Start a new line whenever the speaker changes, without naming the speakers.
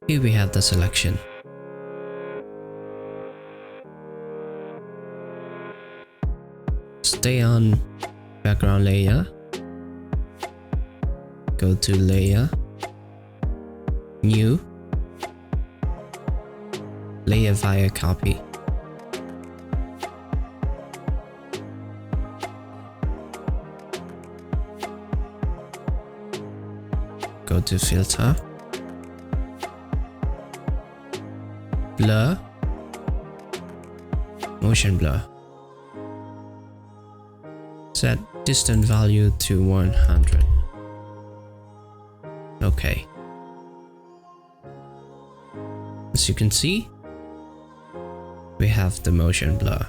Here we have the selection. Stay on background layer. Go to layer, new, layer via copy. Go to filter, blur, motion blur. Set distance value to 100. Okay. As you can see, we have the motion blur.